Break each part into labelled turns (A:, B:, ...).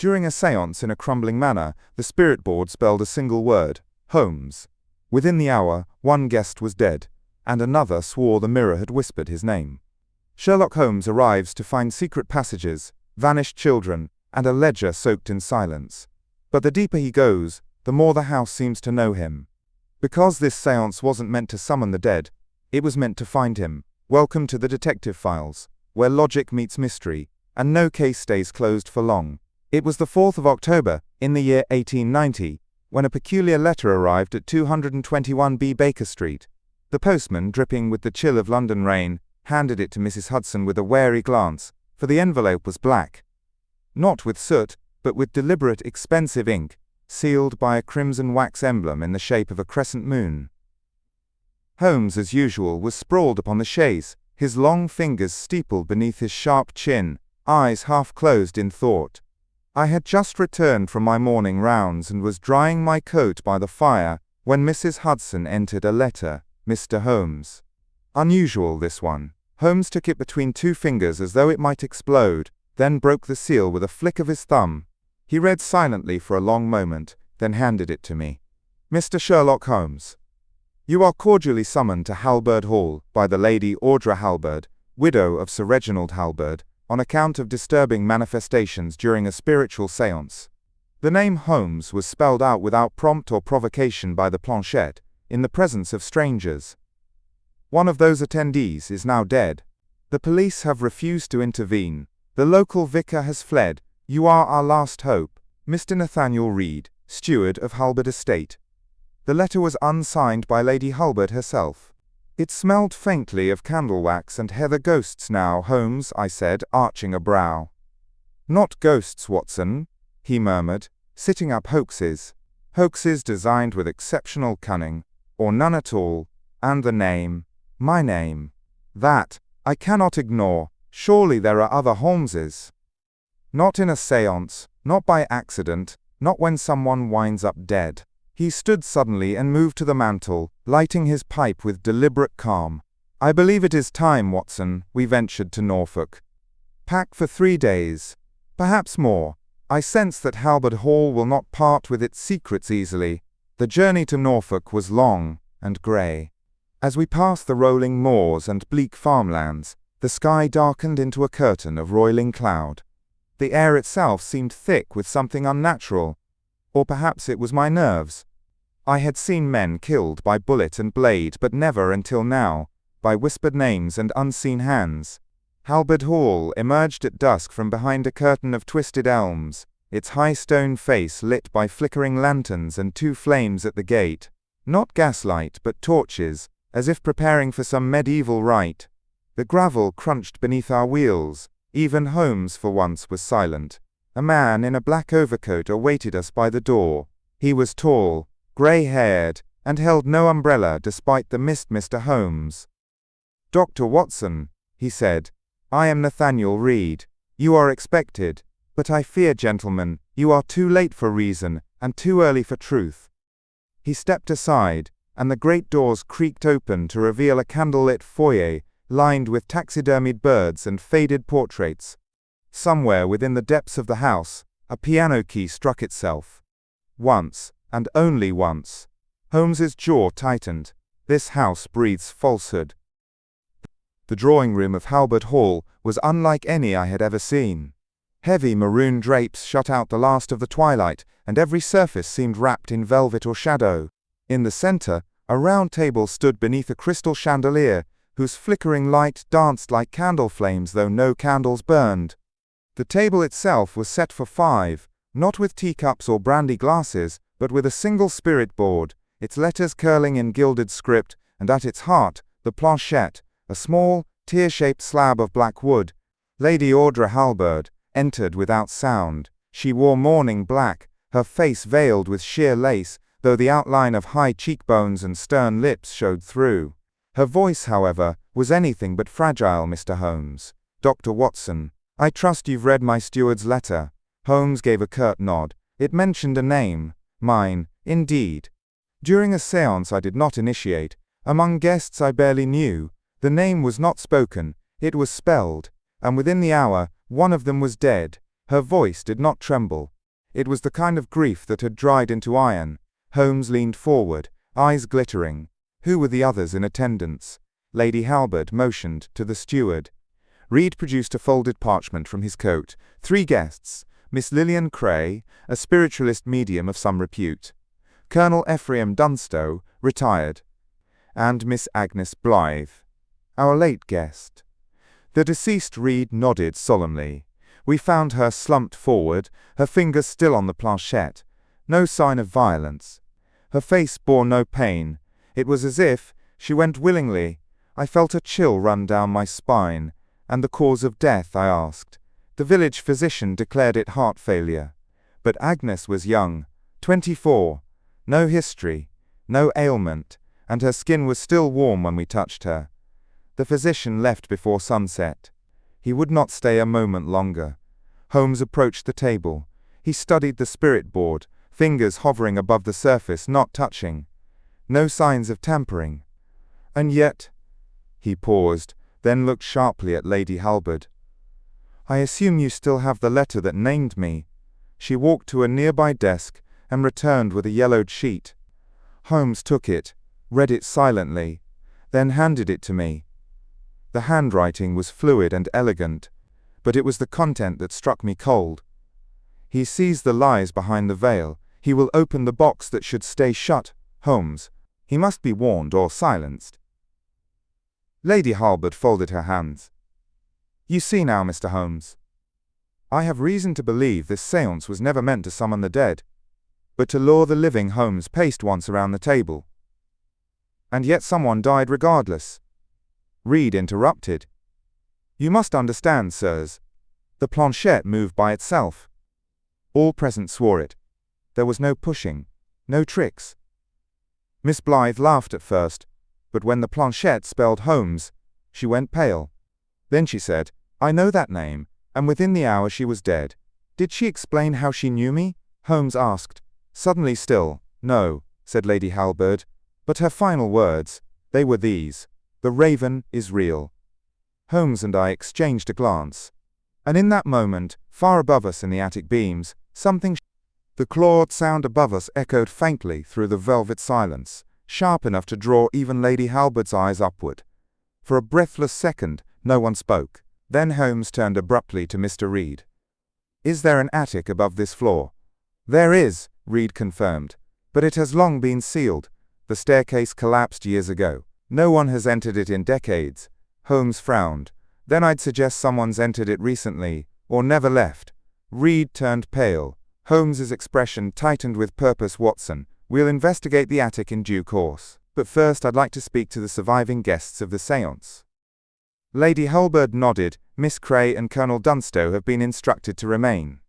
A: During a séance in a crumbling manor, the spirit board spelled a single word, Holmes. Within the hour, one guest was dead, and another swore the mirror had whispered his name. Sherlock Holmes arrives to find secret passages, vanished children, and a ledger soaked in silence. But the deeper he goes, the more the house seems to know him. Because this séance wasn't meant to summon the dead, it was meant to find him. Welcome to the detective files, where logic meets mystery, and no case stays closed for long. It was the 4th of October, in the year 1890, when a peculiar letter arrived at 221B Baker Street. The postman, dripping with the chill of London rain, handed it to Mrs. Hudson with a wary glance, for the envelope was black. Not with soot, but with deliberate expensive ink, sealed by a crimson wax emblem in the shape of a crescent moon. Holmes, as usual, was sprawled upon the chaise, his long fingers steepled beneath his sharp chin, eyes half closed in thought. I had just returned from my morning rounds and was drying my coat by the fire when Mrs. Hudson entered a letter, Mr. Holmes. Unusual, this one. Holmes took it between two fingers as though it might explode, then broke the seal with a flick of his thumb. He read silently for a long moment, then handed it to me. Mr. Sherlock Holmes. You are cordially summoned to Halberd Hall by the Lady Audra Halberd, widow of Sir Reginald Halberd, on account of disturbing manifestations during a spiritual séance. The name Holmes was spelled out without prompt or provocation by the planchette, in the presence of strangers. One of those attendees is now dead. The police have refused to intervene. The local vicar has fled. You are our last hope. Mr. Nathaniel Reed, steward of Halberd Estate. The letter was unsigned by Lady Halberd herself. It smelled faintly of candle wax and heather ghosts now, Holmes, I said, arching a brow. Not ghosts, Watson, he murmured, sitting up hoaxes. Hoaxes designed with exceptional cunning, or none at all, and the name, my name. That, I cannot ignore. Surely there are other Holmeses. Not in a séance, not by accident, not when someone winds up dead. He stood suddenly and moved to the mantel, lighting his pipe with deliberate calm. I believe it is time, Watson, we ventured to Norfolk. Pack for 3 days. Perhaps more. I sense that Halberd Hall will not part with its secrets easily. The journey to Norfolk was long and grey. As we passed the rolling moors and bleak farmlands, the sky darkened into a curtain of roiling cloud. The air itself seemed thick with something unnatural. Or perhaps it was my nerves. I had seen men killed by bullet and blade, but never until now, by whispered names and unseen hands. Halberd Hall emerged at dusk from behind a curtain of twisted elms, its high stone face lit by flickering lanterns and 2 flames at the gate. Not gaslight, but torches, as if preparing for some medieval rite. The gravel crunched beneath our wheels. Even Holmes, for once, was silent. A man in a black overcoat awaited us by the door. He was tall, grey-haired, and held no umbrella despite the mist. Mr. Holmes. Dr. Watson, he said, I am Nathaniel Reed. You are expected, but I fear, gentlemen, you are too late for reason, and too early for truth. He stepped aside, and the great doors creaked open to reveal a candlelit foyer, lined with taxidermied birds and faded portraits. Somewhere within the depths of the house, a piano key struck itself. Once, and only once. Holmes's jaw tightened. This house breathes falsehood. The drawing room of Halberd Hall was unlike any I had ever seen. Heavy maroon drapes shut out the last of the twilight, and every surface seemed wrapped in velvet or shadow. In the center, a round table stood beneath a crystal chandelier, whose flickering light danced like candle flames though no candles burned. The table itself was set for 5, not with teacups or brandy glasses, but with a single spirit board, its letters curling in gilded script, and at its heart, the planchette, a small, tear-shaped slab of black wood. Lady Audra Halberd entered without sound. She wore mourning black, her face veiled with sheer lace, though the outline of high cheekbones and stern lips showed through. Her voice, however, was anything but fragile. Mr. Holmes. Dr. Watson. I trust you've read my steward's letter. Holmes gave a curt nod. It mentioned a name. Mine, indeed. During a séance I did not initiate, among guests I barely knew, the name was not spoken, it was spelled, and within the hour, one of them was dead. Her voice did not tremble. It was the kind of grief that had dried into iron. Holmes leaned forward, eyes glittering. Who were the others in attendance? Lady Halberd motioned to the steward. Reed produced a folded parchment from his coat. 3 guests: Miss Lillian Cray, a spiritualist medium of some repute; Colonel Ephraim Dunstow, retired; and Miss Agnes Blythe, our late guest. The deceased Reed nodded solemnly. We found her slumped forward, her fingers still on the planchette. No sign of violence. Her face bore no pain. It was as if she went willingly. I felt a chill run down my spine. And the cause of death, I asked. The village physician declared it heart failure. But Agnes was young, 24, no history, no ailment, and her skin was still warm when we touched her. The physician left before sunset. He would not stay a moment longer. Holmes approached the table. He studied the spirit board, fingers hovering above the surface, not touching. No signs of tampering. And yet, he paused, then looked sharply at Lady Halberd. I assume you still have the letter that named me. She walked to a nearby desk and returned with a yellowed sheet. Holmes took it, read it silently, then handed it to me. The handwriting was fluid and elegant, but it was the content that struck me cold. He sees the lies behind the veil. He will open the box that should stay shut. Holmes. He must be warned or silenced. Lady Halberd folded her hands. You see now, Mr. Holmes. I have reason to believe this séance was never meant to summon the dead, but to lure the living. Holmes paced once around the table. And yet someone died regardless. Reed interrupted. You must understand, sirs. The planchette moved by itself. All present swore it. There was no pushing, no tricks. Miss Blythe laughed at first, but when the planchette spelled Holmes, she went pale. Then she said, I know that name, and within the hour she was dead. Did she explain how she knew me? Holmes asked. Suddenly still. No, said Lady Halberd, but her final words, they were these: the raven is real. Holmes and I exchanged a glance. And in that moment, far above us in the attic beams, something. The clawed sound above us echoed faintly through the velvet silence, sharp enough to draw even Lady Halberd's eyes upward. For a breathless second, no one spoke. Then Holmes turned abruptly to Mr. Reed. Is there an attic above this floor? There is, Reed confirmed, but it has long been sealed. The staircase collapsed years ago. No one has entered it in decades. Holmes frowned. Then I'd suggest someone's entered it recently, or never left. Reed turned pale. Holmes's expression tightened with purpose. Watson, we'll investigate the attic in due course. But first I'd like to speak to the surviving guests of the séance. Lady Halberd nodded. Miss Cray and Colonel Dunstow have been instructed to remain.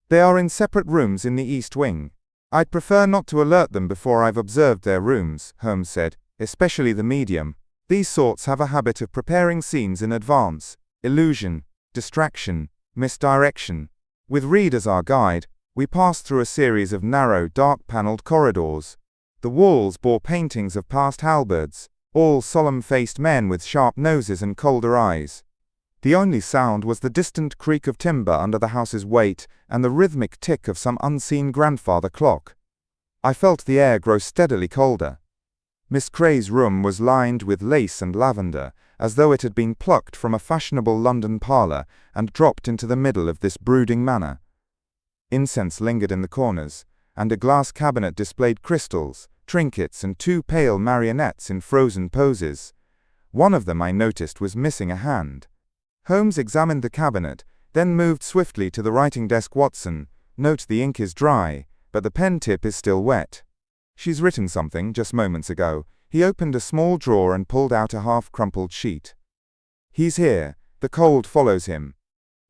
A: They are in separate rooms in the east wing. I'd prefer not to alert them before I've observed their rooms, Holmes said, especially the medium. These sorts have a habit of preparing scenes in advance. Illusion, distraction, misdirection. With Reed as our guide, we passed through a series of narrow, dark-paneled corridors. The walls bore paintings of past Halberds, all solemn-faced men with sharp noses and colder eyes. The only sound was the distant creak of timber under the house's weight and the rhythmic tick of some unseen grandfather clock. I felt the air grow steadily colder. Miss Cray's room was lined with lace and lavender, as though it had been plucked from a fashionable London parlour and dropped into the middle of this brooding manor. Incense lingered in the corners, and a glass cabinet displayed crystals, trinkets, and 2 pale marionettes in frozen poses. One of them, I noticed, was missing a hand. Holmes examined the cabinet, then moved swiftly to the writing desk. Watson, note the ink is dry, but the pen tip is still wet. She's written something just moments ago. He opened a small drawer and pulled out a half-crumpled sheet. He's here. The cold follows him.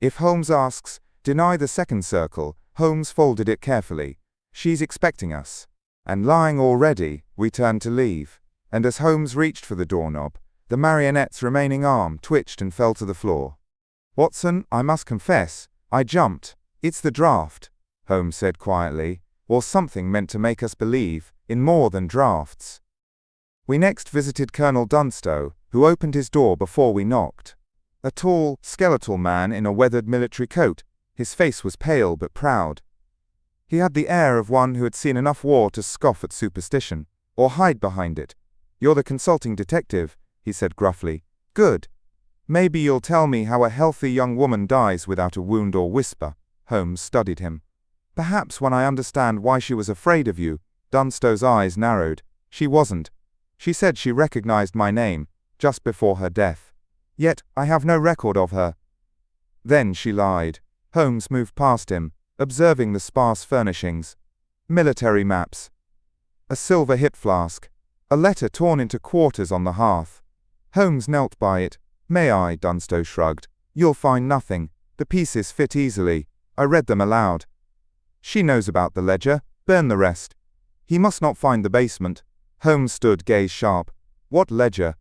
A: If Holmes asks, deny the second circle. Holmes folded it carefully. She's expecting us. And lying all ready, we turned to leave. And as Holmes reached for the doorknob, the marionette's remaining arm twitched and fell to the floor. Watson, I must confess, I jumped. It's the draft, Holmes said quietly, or something meant to make us believe in more than drafts. We next visited Colonel Dunstow, who opened his door before we knocked. A tall, skeletal man in a weathered military coat, His face was pale but proud. He had the air of one who had seen enough war to scoff at superstition, or hide behind it. "You're the consulting detective," he said gruffly. "Good. Maybe you'll tell me how a healthy young woman dies without a wound or whisper." Holmes studied him. "Perhaps when I understand why she was afraid of you." Dunstow's eyes narrowed. "She wasn't. She said she recognized my name, just before her death. Yet, I have no record of her." "Then she lied." Holmes moved past him, observing the sparse furnishings. Military maps. A silver hip flask. A letter torn into quarters on the hearth. Holmes knelt by it. "May I?" Dunstow shrugged. "You'll find nothing. The pieces fit easily." I read them aloud. "She knows about the ledger. Burn the rest." "He must not find the basement." Holmes stood, gaze sharp. "What ledger?"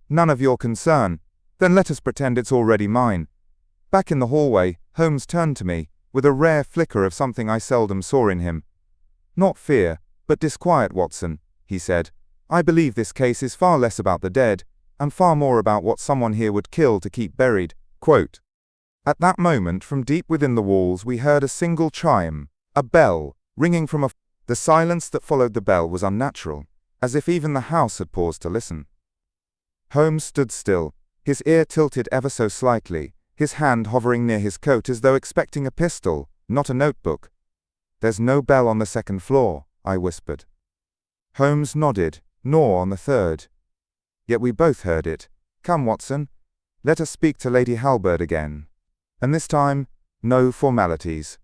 A: "None of your concern." "Then let us pretend it's already mine." Back in the hallway, Holmes turned to me, with a rare flicker of something I seldom saw in him. "Not fear, but disquiet, Watson," he said. "I believe this case is far less about the dead, and far more about what someone here would kill to keep buried." Quote. At that moment, from deep within the walls, we heard a single chime, a bell, ringing from The silence that followed the bell was unnatural, as if even the house had paused to listen. Holmes stood still, his ear tilted ever so slightly, his hand hovering near his coat as though expecting a pistol, not a notebook. "There's no bell on the second floor," I whispered. Holmes nodded, "nor on the third." Yet we both heard it. "Come, Watson. Let us speak to Lady Halberd again. And this time, no formalities."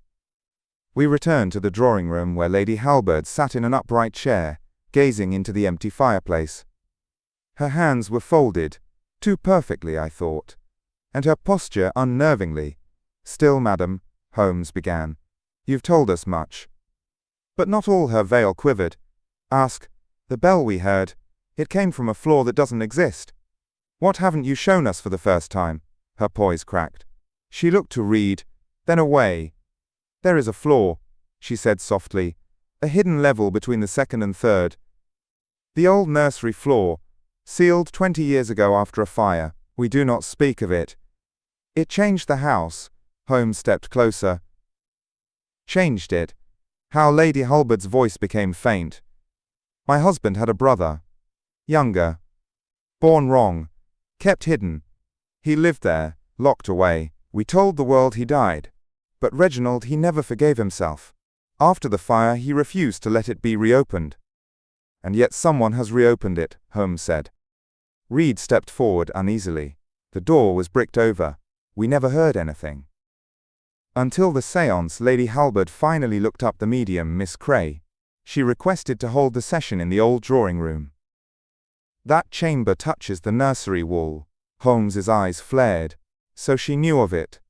A: We returned to the drawing-room where Lady Halberd sat in an upright chair, gazing into the empty fireplace. Her hands were folded, too perfectly, I thought, and her posture unnervingly. "Still, madam," Holmes began, "you've told us much." But not all her veil quivered. "Ask. The bell we heard. It came from a floor that doesn't exist." "What haven't you shown us for the first time?" Her poise cracked. She looked to Reed, then away. "There is a floor," she said softly, "a hidden level between the second and third. The old nursery floor, sealed 20 years ago after a fire. We do not speak of it. It changed the house." Holmes stepped closer. "Changed it?" How Lady Halberd's voice became faint. "My husband had a brother. Younger. Born wrong. Kept hidden. He lived there, locked away. We told the world he died. But Reginald, he never forgave himself. After the fire, he refused to let it be reopened." "And yet someone has reopened it," Holmes said. Reed stepped forward uneasily. "The door was bricked over. We never heard anything." Until the séance, Lady Halberd finally looked up the medium, Miss Cray. She requested to hold the session in the old drawing-room. "That chamber touches the nursery wall." Holmes's eyes flared. "So she knew of it.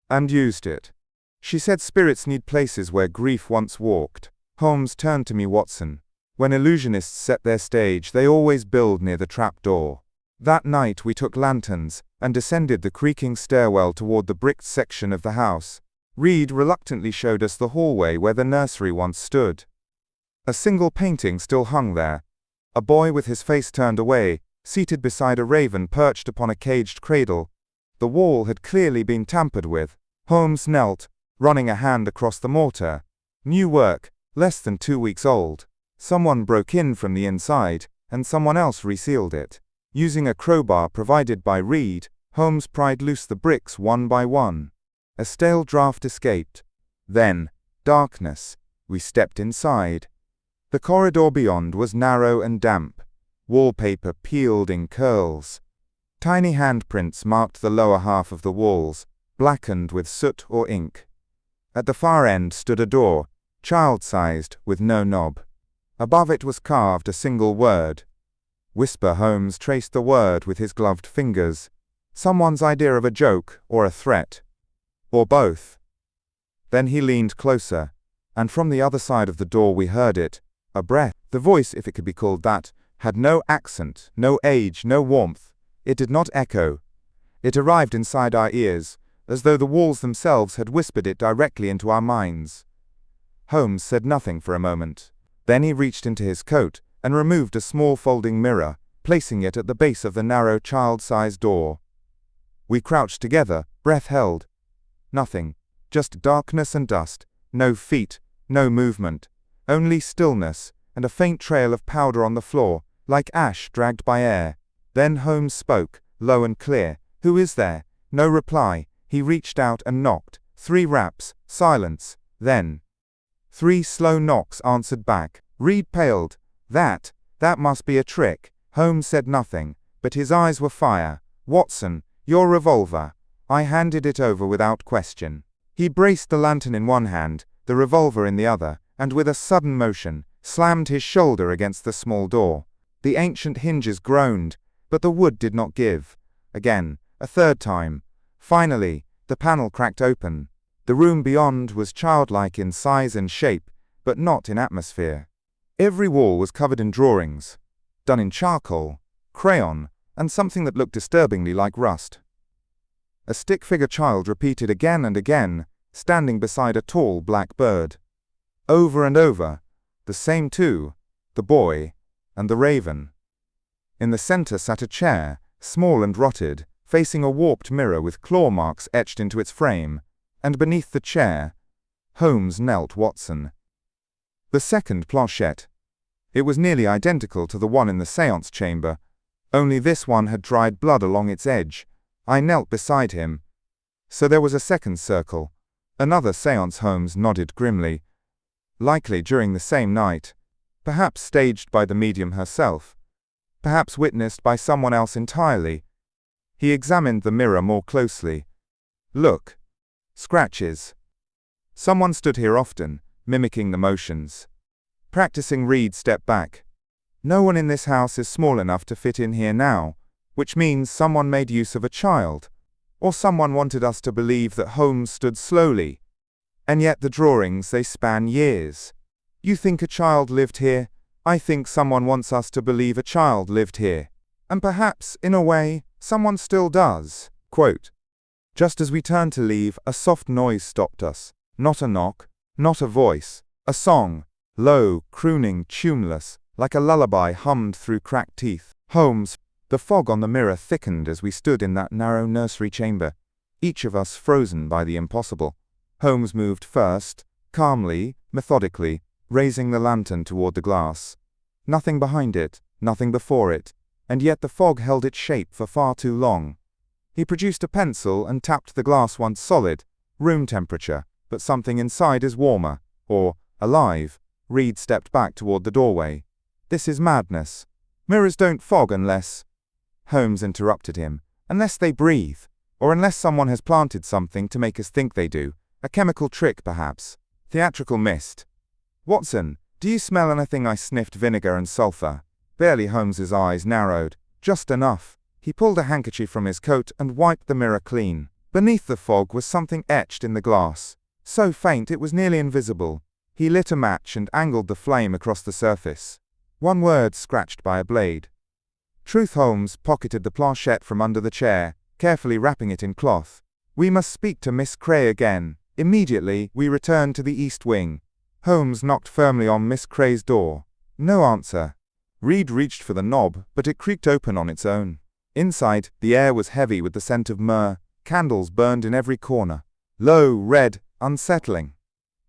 A: And used it." She said spirits need places where grief once walked. Holmes turned to me. "Watson, when illusionists set their stage, they always build near the trap door. That night we took lanterns, and descended the creaking stairwell toward the bricked section of the house. Reed reluctantly showed us the hallway where the nursery once stood. A single painting still hung there. A boy with his face turned away, seated beside a raven perched upon a caged cradle. The wall had clearly been tampered with. Holmes knelt, running a hand across the mortar. New work, less than 2 weeks old. Someone broke in from the inside, and someone else resealed it. Using a crowbar provided by Reed, Holmes pried loose the bricks one by one. A stale draught escaped. Then, darkness. We stepped inside. The corridor beyond was narrow and damp. Wallpaper peeled in curls. Tiny handprints marked the lower half of the walls, blackened with soot or ink. At the far end stood a door, child-sized, with no knob. Above it was carved a single word. Whisper. Holmes traced the word with his gloved fingers. Someone's idea of a joke or a threat. Or both. Then he leaned closer, and from the other side of the door we heard it, a breath. The voice, if it could be called that, had no accent, no age, no warmth. It did not echo. It arrived inside our ears, as though the walls themselves had whispered it directly into our minds. Holmes said nothing for a moment. Then he reached into his coat and removed a small folding mirror, placing it at the base of the narrow child-sized door. We crouched together, breath held. Nothing. Just darkness and dust, no feet, no movement, only stillness, and a faint trail of powder on the floor, like ash dragged by air. Then Holmes spoke, low and clear. "Who is there?" No reply. He reached out and knocked. 3 raps, silence, then 3 slow knocks answered back. Reed paled. That must be a trick." Holmes said nothing, but his eyes were fire. "Watson, your revolver." I handed it over without question. He braced the lantern in one hand, the revolver in the other, and with a sudden motion, slammed his shoulder against the small door. The ancient hinges groaned, but the wood did not give. Again, a third time. Finally, the panel cracked open. The room beyond was childlike in size and shape, but not in atmosphere. Every wall was covered in drawings, done in charcoal, crayon, and something that looked disturbingly like rust. A stick-figure child repeated again and again, standing beside a tall black bird. Over and over, the same two, the boy and the raven. In the center sat a chair, small and rotted, facing a warped mirror with claw marks etched into its frame, and beneath the chair, Holmes knelt Watson. The second planchette. It was nearly identical to the one in the séance chamber, only this one had dried blood along its edge. I knelt beside him. So there was a second circle. Another séance. Holmes nodded grimly. Likely during the same night. Perhaps staged by the medium herself. Perhaps witnessed by someone else entirely. He examined the mirror more closely. Look. Scratches. Someone stood here often, mimicking the motions. Practicing. Reed stepped back. No one in this house is small enough to fit in here now, which means someone made use of a child. Or someone wanted us to believe that Holmes stood slowly. And yet the drawings, they span years. You think a child lived here? I think someone wants us to believe a child lived here. And perhaps, in a way, someone still does. Quote. Just as we turned to leave, a soft noise stopped us. Not a knock, not a voice. A song, low, crooning, tuneless, like a lullaby hummed through cracked teeth. Holmes. The fog on the mirror thickened as we stood in that narrow nursery chamber, each of us frozen by the impossible. Holmes moved first, calmly, methodically, raising the lantern toward the glass. Nothing behind it, nothing before it, and yet the fog held its shape for far too long. He produced a pencil and tapped the glass once solid, room temperature, but something inside is warmer, or alive. Reed stepped back toward the doorway. This is madness. Mirrors don't fog unless... Holmes interrupted him. Unless they breathe, or unless someone has planted something to make us think they do. A chemical trick, perhaps. Theatrical mist. Watson, do you smell anything? I sniffed vinegar and sulfur. Barely. Holmes's eyes narrowed. Just enough. He pulled a handkerchief from his coat and wiped the mirror clean. Beneath the fog was something etched in the glass. So faint it was nearly invisible. He lit a match and angled the flame across the surface. One word scratched by a blade. Truth. Holmes pocketed the planchette from under the chair, carefully wrapping it in cloth. We must speak to Miss Cray again. Immediately, we returned to the east wing. Holmes knocked firmly on Miss Cray's door. No answer. Reed reached for the knob, but it creaked open on its own. Inside, the air was heavy with the scent of myrrh. Candles burned in every corner. Low, red, unsettling.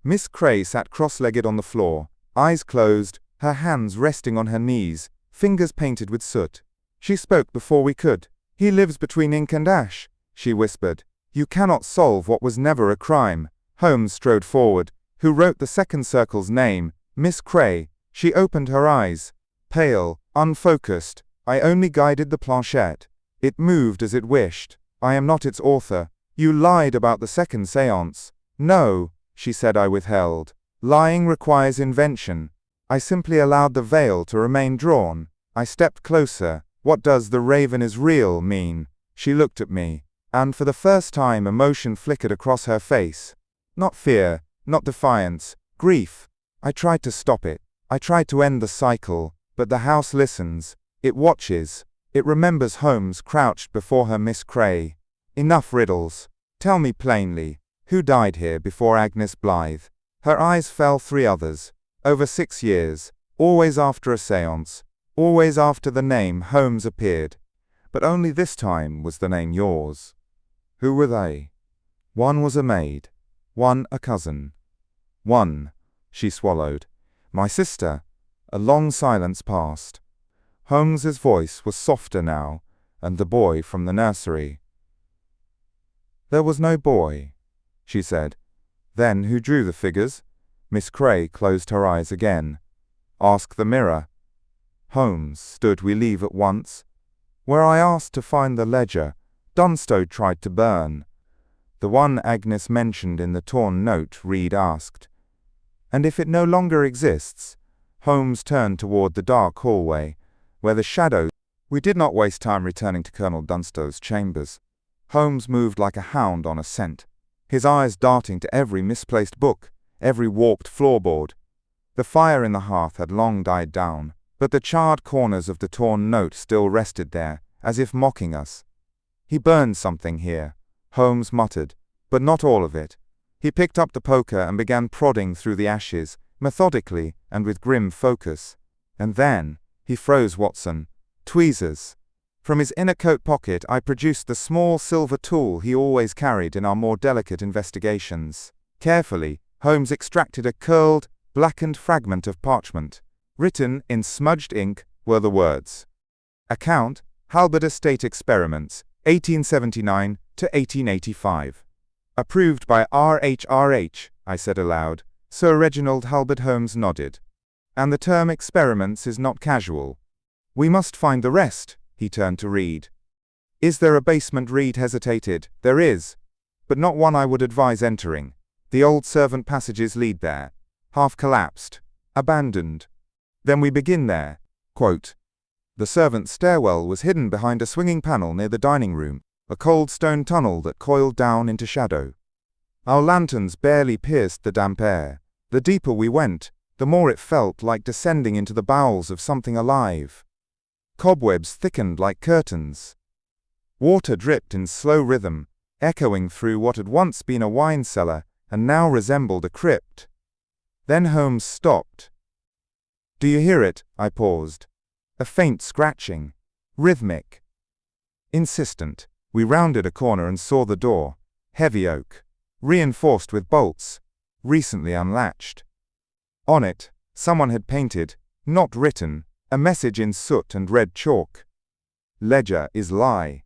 A: Miss Cray sat cross-legged on the floor, eyes closed, her hands resting on her knees, fingers painted with soot. She spoke before we could. He lives between ink and ash, she whispered. You cannot solve what was never a crime. Holmes strode forward. Who wrote the second circle's name? Miss Cray. She opened her eyes. Pale, unfocused. I only guided the planchette. It moved as it wished. I am not its author. You lied about the second séance. No, she said. I withheld. Lying requires invention. I simply allowed the veil to remain drawn. I stepped closer. What does "the raven is real" mean? She looked at me, and for the first time emotion flickered across her face. Not fear, not defiance, grief. I tried to stop it. I tried to end the cycle, but the house listens. It watches. It remembers. Holmes crouched before her. Miss Cray. Enough riddles. Tell me plainly, who died here before Agnes Blythe? Her eyes fell. 3 others. Over 6 years. Always after a séance. Always after the name Holmes appeared. But only this time was the name yours. Who were they? One was a maid. One, a cousin. One, she swallowed. My sister. A long silence passed. Holmes's voice was softer now, and the boy from the nursery. There was no boy, she said. Then who drew the figures? Miss Cray closed her eyes again. Ask the mirror. Holmes, stood we leave at once? Where I asked to find the ledger, Dunstow tried to burn. The one Agnes mentioned in the torn note, Reed asked. And if it no longer exists? Holmes turned toward the dark hallway, where the shadows... We did not waste time returning to Colonel Dunstow's chambers. Holmes moved like a hound on a scent, his eyes darting to every misplaced book, every warped floorboard. The fire in the hearth had long died down, but the charred corners of the torn note still rested there, as if mocking us. He burned something here, Holmes muttered, but not all of it. He picked up the poker and began prodding through the ashes, methodically and with grim focus. And then, he froze, Watson. Tweezers. From his inner coat pocket I produced the small silver tool he always carried in our more delicate investigations. Carefully, Holmes extracted a curled, blackened fragment of parchment. Written in smudged ink were the words: Account, Halberd Estate Experiments, 1879 to 1885. Approved by R.H., I said aloud. Sir Reginald Halberd. Holmes nodded. And the term experiments is not casual. We must find the rest. He turned to Reed. Is there a basement? Reed hesitated. There is, but not one I would advise entering. The old servant passages lead there. Half collapsed. Abandoned. Then we begin there. Quote, the servants' stairwell was hidden behind a swinging panel near the dining room, a cold stone tunnel that coiled down into shadow. Our lanterns barely pierced the damp air. The deeper we went, the more it felt like descending into the bowels of something alive. Cobwebs thickened like curtains. Water dripped in slow rhythm, echoing through what had once been a wine cellar and now resembled a crypt. Then Holmes stopped. Do you hear it? I paused. A faint scratching. Rhythmic. Insistent. We rounded a corner and saw the door. Heavy oak. Reinforced with bolts. Recently unlatched. On it, someone had painted, not written, a message in soot and red chalk. Ledger is lie.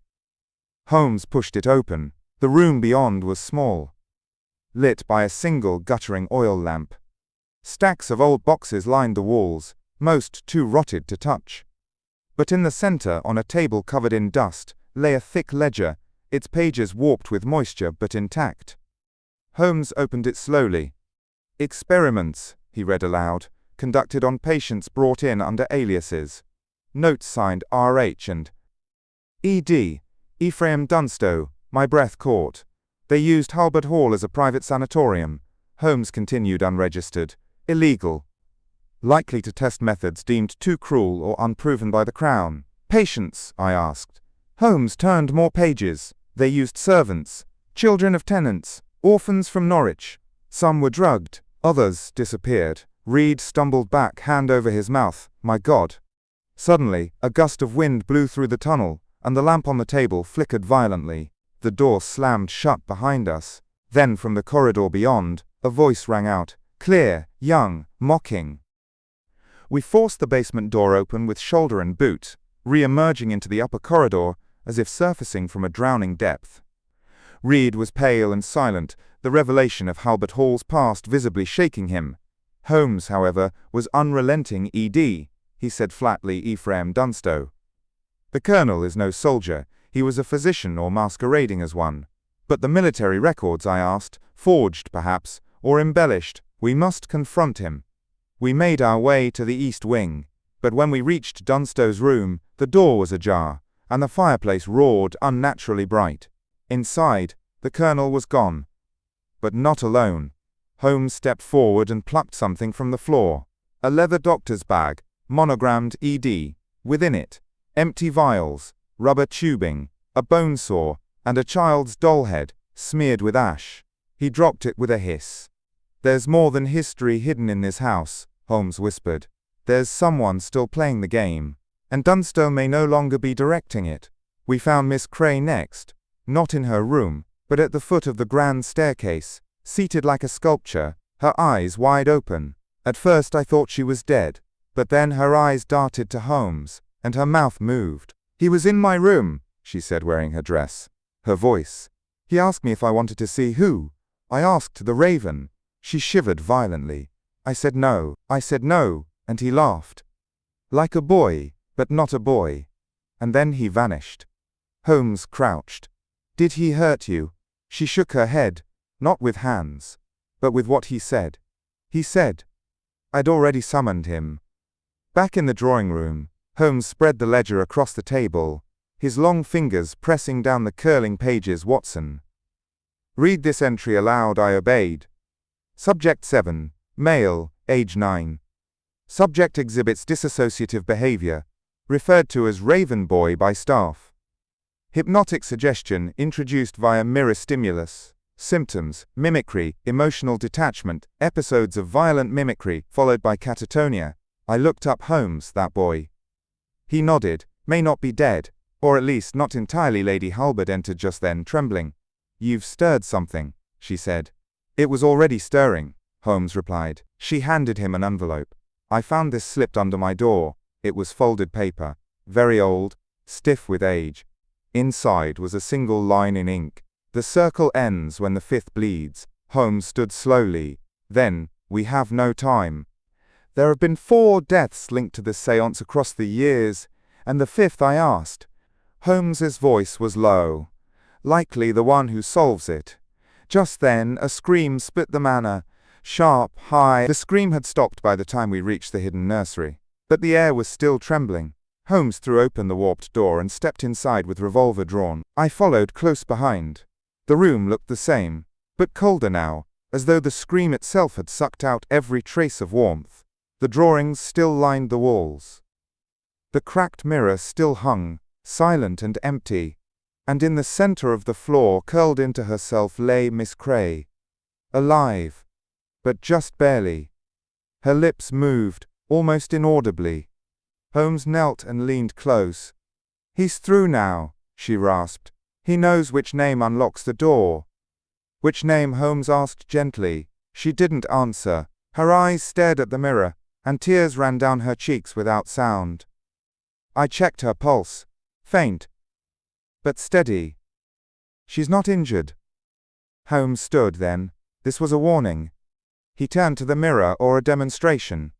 A: Holmes pushed it open. The room beyond was small, lit by a single guttering oil lamp. Stacks of old boxes lined the walls, most too rotted to touch. But in the center, on a table covered in dust, lay a thick ledger, its pages warped with moisture but intact. Holmes opened it slowly. Experiments, he read aloud, conducted on patients brought in under aliases. Notes signed R.H. and E.D. Ephraim Dunstow. My breath caught. They used Halberd Hall as a private sanatorium. Holmes continued unregistered. Illegal. Likely to test methods deemed too cruel or unproven by the Crown. Patients, I asked. Holmes turned more pages. They used servants, children of tenants, orphans from Norwich. Some were drugged, others disappeared. Reed stumbled back, hand over his mouth. My God. Suddenly, a gust of wind blew through the tunnel, and the lamp on the table flickered violently. The door slammed shut behind us. Then from the corridor beyond, a voice rang out, clear, young, mocking. We forced the basement door open with shoulder and boot, re-emerging into the upper corridor as if surfacing from a drowning depth. Reed was pale and silent, the revelation of Halberd Hall's past visibly shaking him. Holmes, however, was unrelenting. E.D., he said flatly. Ephraim Dunstow. The colonel is no soldier. He was a physician or masquerading as one. But the military records, I asked, forged perhaps, or embellished. We must confront him. We made our way to the east wing, but when we reached Dunstow's room, the door was ajar, and the fireplace roared unnaturally bright. Inside, the colonel was gone. But not alone. Holmes stepped forward and plucked something from the floor. A leather doctor's bag, monogrammed E.D. Within it, empty vials, rubber tubing, a bone saw, and a child's doll head, smeared with ash. He dropped it with a hiss. There's more than history hidden in this house, Holmes whispered. There's someone still playing the game, and Dunstow may no longer be directing it. We found Miss Cray next, not in her room, but at the foot of the grand staircase, seated like a sculpture, her eyes wide open. At first I thought she was dead, but then her eyes darted to Holmes, and her mouth moved. "He was in my room," she said, wearing her dress. Her voice. "He asked me if I wanted to see who. I asked the Raven." She shivered violently. I said no, and he laughed. Like a boy, but not a boy. And then he vanished. Holmes crouched. "Did he hurt you?" She shook her head, not with hands, but with what he said. He said. I'd already summoned him. Back in the drawing room, Holmes spread the ledger across the table, his long fingers pressing down the curling pages. "Watson. Read this entry aloud." I obeyed. Subject 7, male, age 9. Subject exhibits dissociative behavior, referred to as Raven Boy by staff. Hypnotic suggestion introduced via mirror stimulus. Symptoms: mimicry, emotional detachment, episodes of violent mimicry, followed by catatonia. I looked up Holmes, that boy. He nodded. May not be dead, or at least not entirely. Lady Halberd entered just then, trembling. "You've stirred something," she said. "It was already stirring," Holmes replied. She handed him an envelope. "I found this slipped under my door." It was folded paper, very old, stiff with age. Inside was a single line in ink. "The circle ends when the fifth bleeds." Holmes stood slowly. Then, "We have no time. There have been 4 deaths linked to this séance across the years, and the 5th," I asked. Holmes's voice was low. "Likely the one who solves it." Just then, a scream split the manor. Sharp, high. The scream had stopped by the time we reached the hidden nursery, but the air was still trembling. Holmes threw open the warped door and stepped inside with revolver drawn. I followed close behind. The room looked the same, but colder now, as though the scream itself had sucked out every trace of warmth. The drawings still lined the walls. The cracked mirror still hung, silent and empty, and in the center of the floor, curled into herself, lay Miss Cray. Alive, but just barely. Her lips moved, almost inaudibly. Holmes knelt and leaned close. "He's through now," she rasped. "He knows which name unlocks the door." "Which name?" Holmes asked gently. She didn't answer. Her eyes stared at the mirror, and tears ran down her cheeks without sound. I checked her pulse. Faint, but steady. "She's not injured." Holmes stood then. This was a warning. He turned to the mirror, or a demonstration.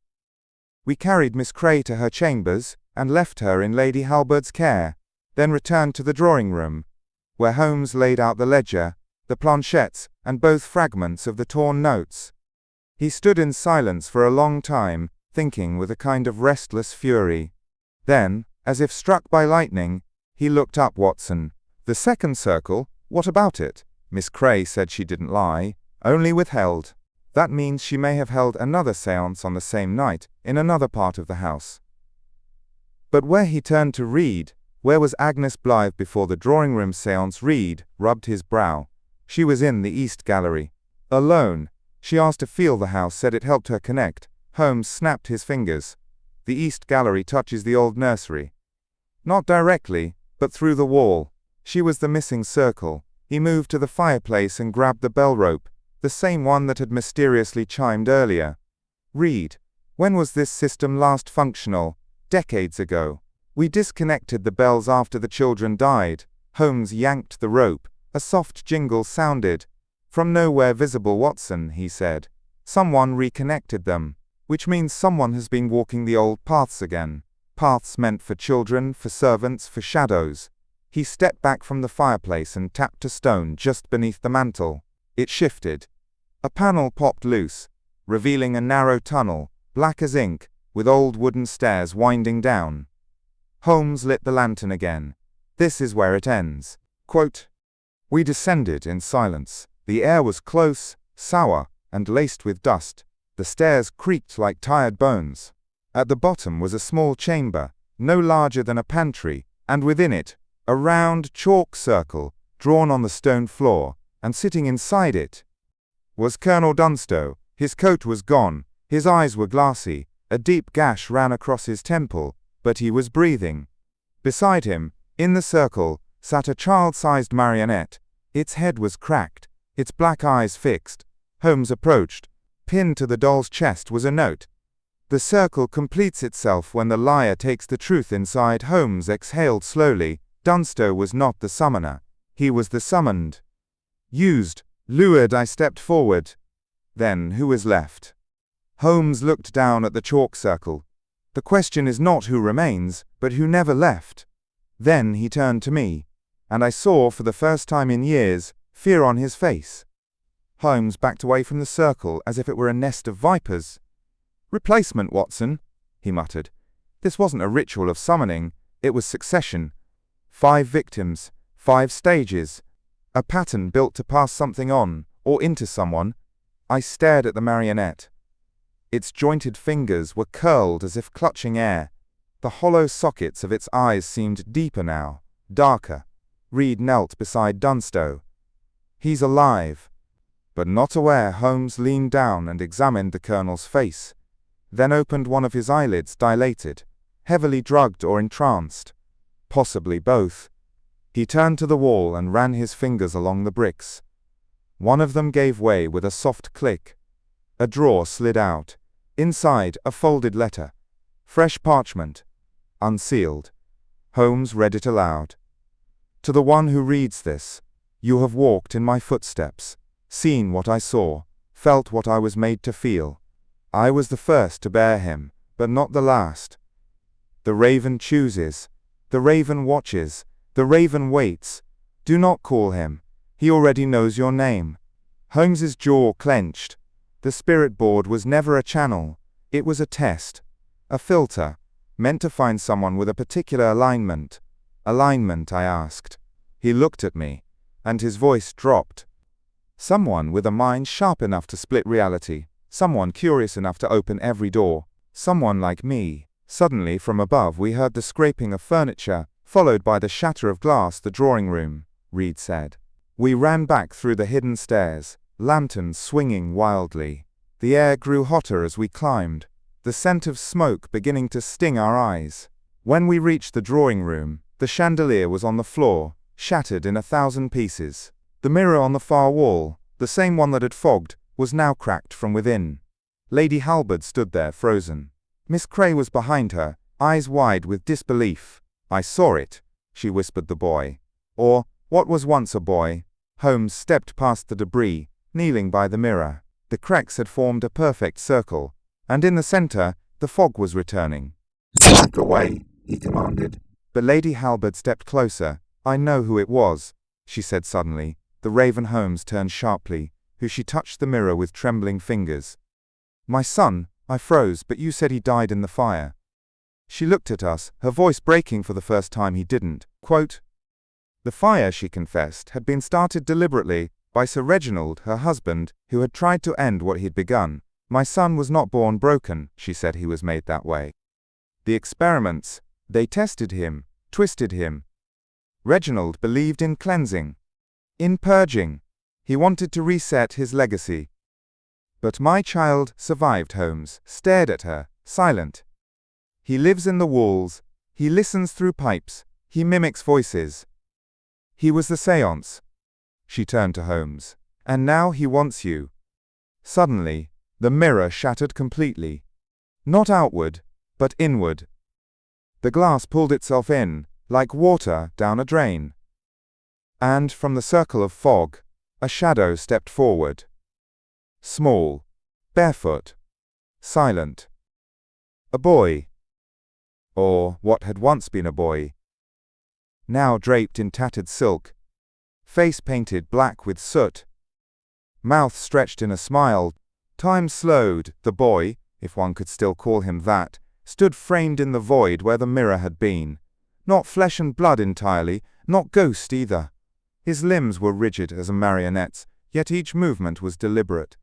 A: We carried Miss Cray to her chambers, and left her in Lady Halberd's care, then returned to the drawing room, where Holmes laid out the ledger, the planchettes, and both fragments of the torn notes. He stood in silence for a long time, thinking with a kind of restless fury. Then, as if struck by lightning, he looked up. "Watson. The second circle, what about it?" Miss Cray said she didn't lie, only withheld. That means she may have held another séance on the same night, in another part of the house. But where he turned to read, where was Agnes Blythe before the drawing-room séance? Reed rubbed his brow. She was in the East Gallery. Alone. She asked to feel the house, said it helped her connect. Holmes snapped his fingers. "The East Gallery touches the old nursery." "Not directly, but through the wall." She was the missing circle. He moved to the fireplace and grabbed the bell rope, the same one that had mysteriously chimed earlier. "Read. When was this system last functional?" "Decades ago. We disconnected the bells after the children died." Holmes yanked the rope. A soft jingle sounded. "From nowhere visible, Watson," he said. "Someone reconnected them. Which means someone has been walking the old paths again. Paths meant for children, for servants, for shadows." He stepped back from the fireplace and tapped a stone just beneath the mantel. It shifted. A panel popped loose, revealing a narrow tunnel, black as ink, with old wooden stairs winding down. Holmes lit the lantern again. "This is where it ends." Quote. We descended in silence. The air was close, sour, and laced with dust. The stairs creaked like tired bones. At the bottom was a small chamber, no larger than a pantry, and within it, a round chalk circle, drawn on the stone floor, and sitting inside it was Colonel Dunstow. His coat was gone, his eyes were glassy, a deep gash ran across his temple, but he was breathing. Beside him, in the circle, sat a child-sized marionette. Its head was cracked, its black eyes fixed, Holmes approached. Pinned to the doll's chest was a note. The circle completes itself when the liar takes the truth inside. Holmes exhaled slowly. Dunster was not the summoner. He was the summoned. Used, lured. I stepped forward. Then who is left? Holmes looked down at the chalk circle. The question is not who remains, but who never left. Then he turned to me, and I saw, for the first time in years, fear on his face. Holmes backed away from the circle as if it were a nest of vipers. "Replacement, Watson," he muttered. This wasn't a ritual of summoning, it was succession. 5 victims, 5 stages. A pattern built to pass something on, or into someone. I stared at the marionette. Its jointed fingers were curled as if clutching air. The hollow sockets of its eyes seemed deeper now, darker. Reed knelt beside Dunster. "He's alive." But not aware, Holmes leaned down and examined the colonel's face, then opened one of his eyelids, dilated, heavily drugged or entranced. Possibly both. He turned to the wall and ran his fingers along the bricks. One of them gave way with a soft click. A drawer slid out. Inside, a folded letter. Fresh parchment. Unsealed. Holmes read it aloud. "To the one who reads this, you have walked in my footsteps, seen what I saw, felt what I was made to feel. I was the first to bear him, but not the last. The raven chooses. The raven watches. The raven waits. Do not call him. He already knows your name." Holmes's jaw clenched. The spirit board was never a channel. It was a test. A filter, meant to find someone with a particular alignment. "Alignment?" I asked. He looked at me, and his voice dropped. "Someone with a mind sharp enough to split reality. Someone curious enough to open every door. Someone like me." Suddenly, from above, we heard the scraping of furniture, followed by the shatter of glass. "The drawing room," Reed said. We ran back through the hidden stairs, lanterns swinging wildly. The air grew hotter as we climbed, the scent of smoke beginning to sting our eyes. When we reached the drawing room, the chandelier was on the floor, shattered in 1,000 pieces. The mirror on the far wall, the same one that had fogged, was now cracked from within. Lady Halberd stood there, frozen. Miss Cray was behind her, eyes wide with disbelief. "I saw it," she whispered. "The boy. Or, what was once a boy." Holmes stepped past the debris, kneeling by the mirror. The cracks had formed a perfect circle, and in the center, the fog was returning. "Back away," he commanded. But Lady Halberd stepped closer. "I know who it was," she said suddenly. The raven Holmes turned sharply, who she touched the mirror with trembling fingers. "My son," I froze. "But you said he died in the fire." She looked at us, her voice breaking for the first time. "He didn't." Quote, "The fire," she confessed, "had been started deliberately by Sir Reginald, her husband, who had tried to end what he'd begun. My son was not born broken," she said. "He was made that way. The experiments, they tested him, twisted him. Reginald believed in cleansing, in purging. He wanted to reset his legacy. But my child survived." Holmes stared at her, silent. "He lives in the walls. He listens through pipes. He mimics voices. He was the séance." She turned to Holmes. "And now he wants you." Suddenly, the mirror shattered completely. Not outward, but inward. The glass pulled itself in, like water down a drain. And from the circle of fog, a shadow stepped forward. Small, barefoot, silent. A boy. Or what had once been a boy. Now draped in tattered silk. Face painted black with soot. Mouth stretched in a smile. Time slowed. The boy, if one could still call him that, stood framed in the void where the mirror had been. Not flesh and blood entirely, not ghost either. His limbs were rigid as a marionette's, yet each movement was deliberate,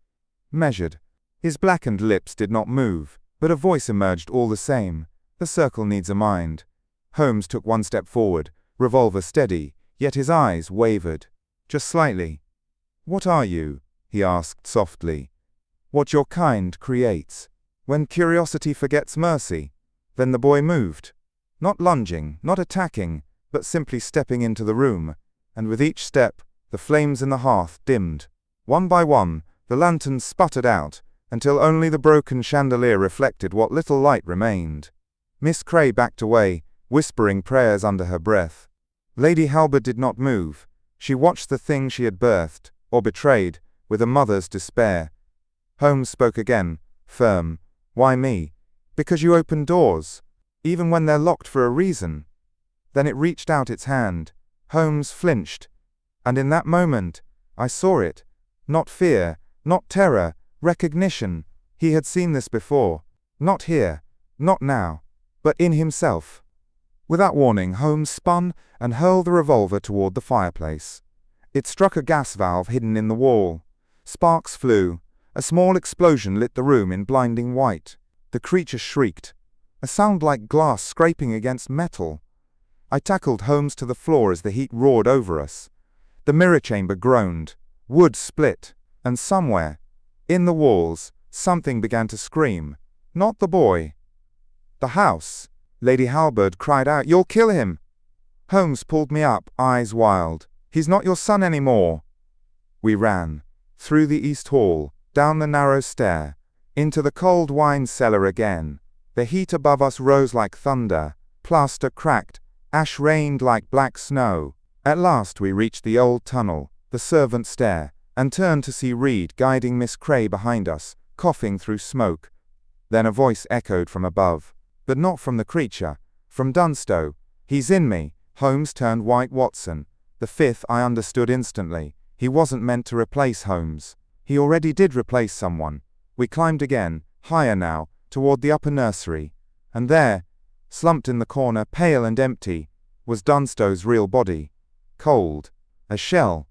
A: measured. His blackened lips did not move, but a voice emerged all the same. "The circle needs a mind." Holmes took one step forward, revolver steady, yet his eyes wavered, just slightly. "What are you?" he asked softly. "What your kind creates. When curiosity forgets mercy." Then the boy moved. Not lunging, not attacking, but simply stepping into the room, and with each step, the flames in the hearth dimmed. One by one, The lantern sputtered out, until only the broken chandelier reflected what little light remained. Miss Cray backed away, whispering prayers under her breath. Lady Halberd did not move. She watched the thing she had birthed, or betrayed, with a mother's despair. Holmes spoke again, firm. "Why me?" "Because you open doors, even when they're locked for a reason." Then it reached out its hand. Holmes flinched. And in that moment, I saw it. Not fear, not terror, recognition. He had seen this before. Not here, not now, but in himself. Without warning, Holmes spun and hurled the revolver toward the fireplace. It struck a gas valve hidden in the wall. Sparks flew. A small explosion lit the room in blinding white. The creature shrieked. A sound like glass scraping against metal. I tackled Holmes to the floor as the heat roared over us. The mirror chamber groaned. Wood split. And somewhere, in the walls, something began to scream. Not the boy. The house. Lady Halberd cried out, "You'll kill him!" Holmes pulled me up, eyes wild. "He's not your son anymore." We ran. Through the east hall, down the narrow stair, into the cold wine cellar again. The heat above us rose like thunder. Plaster cracked. Ash rained like black snow. At last we reached the old tunnel, the servants' stair, and turned to see Reed guiding Miss Cray behind us, coughing through smoke. Then a voice echoed from above. But not from the creature. From Dunstow. "He's in me." Holmes turned white. "Watson." The fifth I understood instantly. He wasn't meant to replace Holmes. He already did replace someone. We climbed again, higher now, toward the upper nursery. And there, slumped in the corner, pale and empty, was Dunstow's real body. Cold. A shell.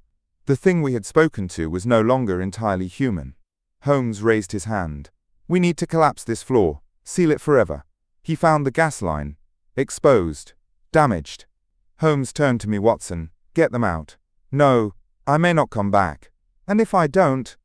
A: The thing we had spoken to was no longer entirely human. Holmes raised his hand. "We need to collapse this floor. Seal it forever." He found the gas line. Exposed. Damaged. Holmes turned to me. "Watson, get them out." "No, I may not come back." "And if I don't?"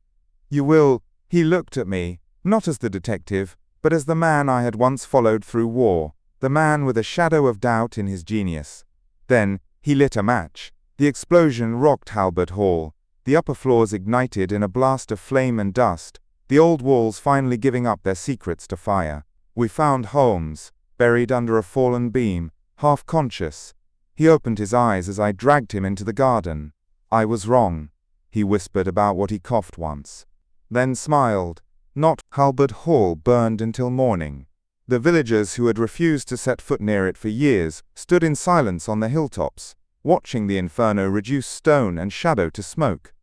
A: "You will." He looked at me, not as the detective, but as the man I had once followed through war, the man with a shadow of doubt in his genius. Then, he lit a match. The explosion rocked Halberd Hall. The upper floors ignited in a blast of flame and dust, the old walls finally giving up their secrets to fire. We found Holmes, buried under a fallen beam, half conscious. He opened his eyes as I dragged him into the garden. "I was wrong," he whispered about what he coughed once. Then smiled. Not Halberd Hall burned until morning. The villagers who had refused to set foot near it for years stood in silence on the hilltops, watching the inferno reduce stone and shadow to smoke.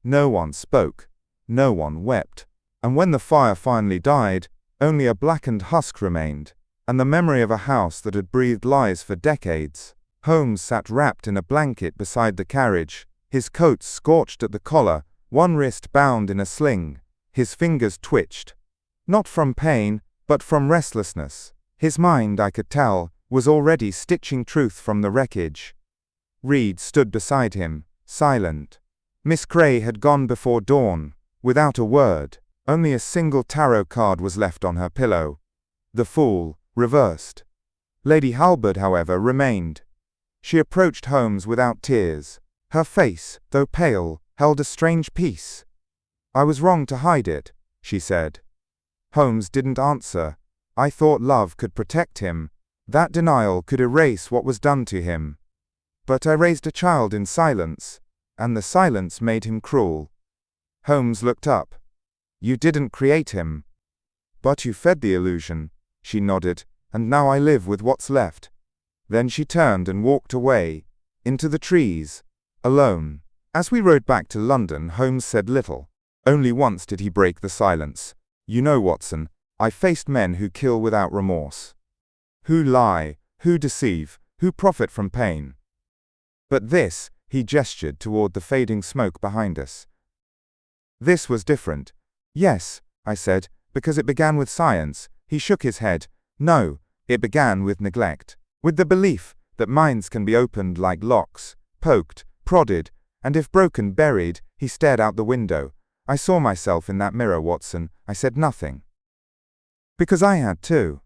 A: No one spoke. No one wept. And when the fire finally died, only a blackened husk remained, and the memory of a house that had breathed lies for decades. Holmes sat wrapped in a blanket beside the carriage, his coat scorched at the collar, one wrist bound in a sling. His fingers twitched. Not from pain, but from restlessness. His mind, I could tell, was already stitching truth from the wreckage. Reed stood beside him, silent. Miss Cray had gone before dawn, without a word. Only a single tarot card was left on her pillow. The Fool, reversed. Lady Halberd, however, remained. She approached Holmes without tears. Her face, though pale, held a strange peace. "I was wrong to hide it," she said. Holmes didn't answer. I thought love could protect him. That denial could erase what was done to him. But I raised a child in silence, and the silence made him cruel. Holmes looked up. "You didn't create him." "But you fed the illusion," she nodded, "and now I live with what's left." Then she turned and walked away, into the trees, alone. As we rode back to London, Holmes said little. Only once did he break the silence. "You know, Watson, I've faced men who kill without remorse. Who lie, who deceive, who profit from pain. But this," he gestured toward the fading smoke behind us. "This was different." "Yes," I said, "because it began with science." He shook his head. "No, it began with neglect. With the belief that minds can be opened like locks, poked, prodded, and if broken, buried." He stared out the window. "I saw myself in that mirror, Watson." I said nothing. Because I had too.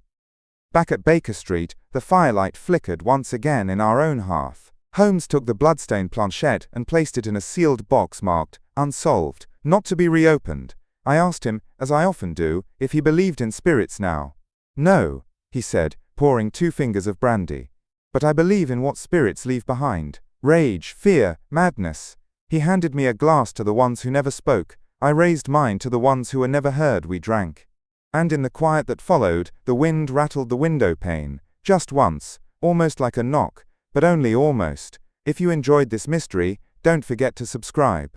A: Back at Baker Street, the firelight flickered once again in our own hearth. Holmes took the bloodstained planchette and placed it in a sealed box marked, "Unsolved," not to be reopened. I asked him, as I often do, if he believed in spirits now. No, he said, pouring 2 fingers of brandy. But I believe in what spirits leave behind. Rage, fear, madness. He handed me a glass to the ones who never spoke. I raised mine to the ones who were never heard. We drank. And in the quiet that followed, the wind rattled the window pane, just once, almost like a knock, but only almost. If you enjoyed this mystery, don't forget to subscribe.